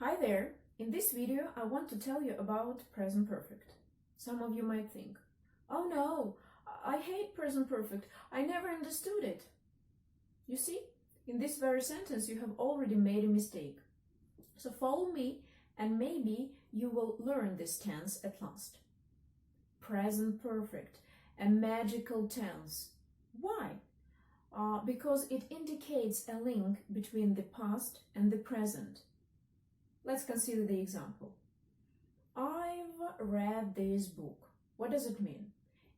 Hi there! In this video, I want to tell you about present perfect. Some of you might think, oh no, I hate present perfect. I never understood it. You see, in this very sentence, you have already made a mistake. So follow me and maybe you will learn this tense at last. Present perfect, a magical tense. Why? Because it indicates a link between the past and the present. Let's consider the example. I've read this book. What does it mean?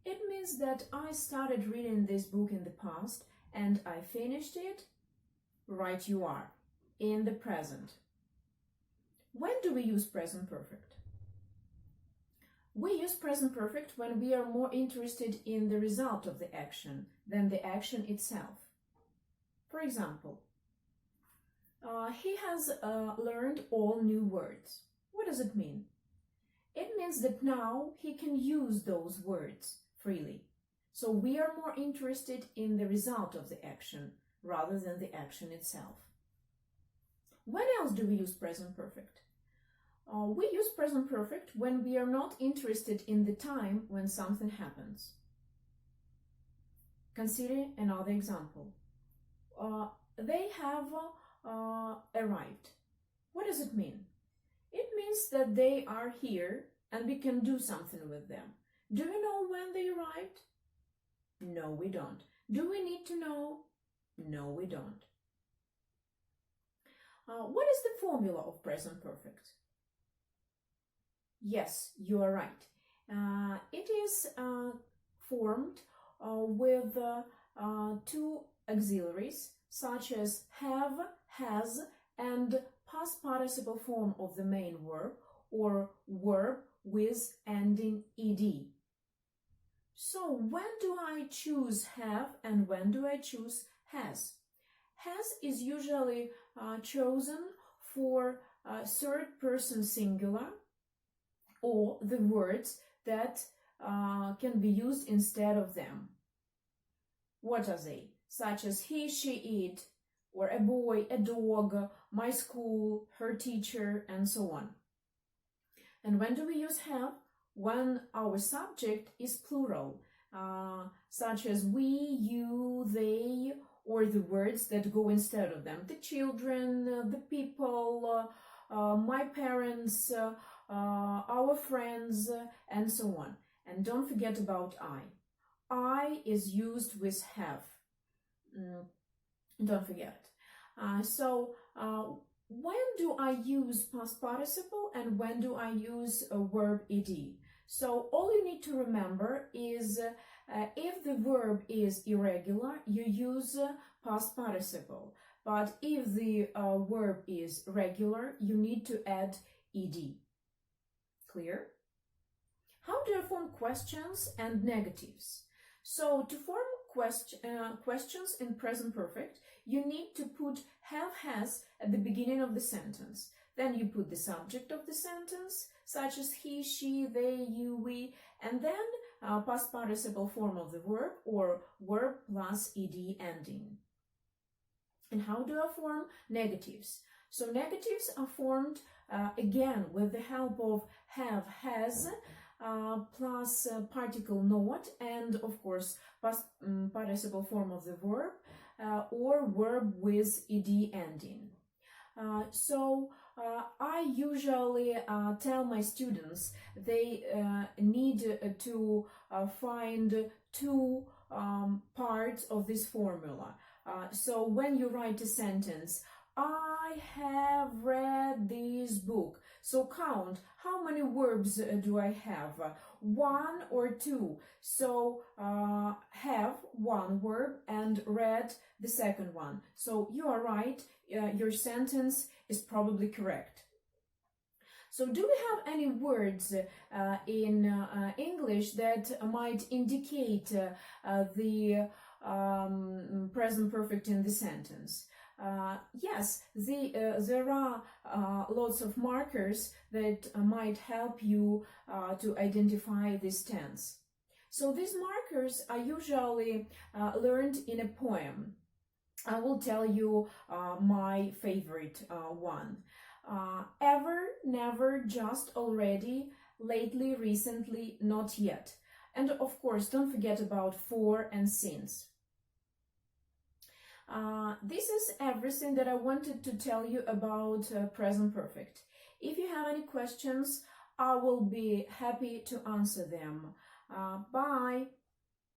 It means that I started reading this book in the past and I finished it. Right you are, in the present. When do we use present perfect? We use present perfect when we are more interested in the result of the action than the action itself. For example, he has learned all new words. What does it mean? It means that now he can use those words freely. So we are more interested in the result of the action rather than the action itself. When else do we use present perfect? We use present perfect when we are not interested in the time when something happens. Consider another example. They have arrived. What does it mean? It means that they are here and we can do something with them. Do you know when they arrived? No, we don't. Do we need to know? No, we don't. What is the formula of present perfect? Yes, you are right. It is formed with two auxiliaries such as have, has, and past participle form of the main verb or verb with ending ed. So when do I choose have and when do I choose has? Has is usually chosen for third person singular or the words that can be used instead of them. What are they? Such as he, she, it, or a boy, a dog, my school, her teacher, and so on. And when do we use have? When our subject is plural, such as we, you, they, or the words that go instead of them. The children, the people, my parents, our friends, and so on. And don't forget about I. I is used with have. Don't forget. When do I use past participle and when do I use a verb ed? So all you need to remember is if the verb is irregular, you use past participle. But if the verb is regular, you need to add ed. Clear? How do I form questions and negatives? So to form questions in present perfect, you need to put have, has at the beginning of the sentence. Then you put the subject of the sentence, such as he, she, they, you, we, and then past participle form of the verb or verb plus ed ending. And how do I form negatives? So negatives are formed again with the help of have, has, plus particle not, and of course past participle form of the verb or verb with ed ending. I usually tell my students they need to find two parts of this formula. So when you write a sentence, I have read this book. So count, how many verbs do I have? One or two? So have one verb and read the second one. So you are right, your sentence is probably correct. So do we have any words in English that might indicate the present perfect in the sentence? Yes, there are lots of markers that might help you to identify this tense. So these markers are usually learned in a poem. I will tell you my favorite one. Ever, never, just, already, lately, recently, not yet. And of course, don't forget about for and since. This is everything that I wanted to tell you about present perfect. If you have any questions, I will be happy to answer them. Bye!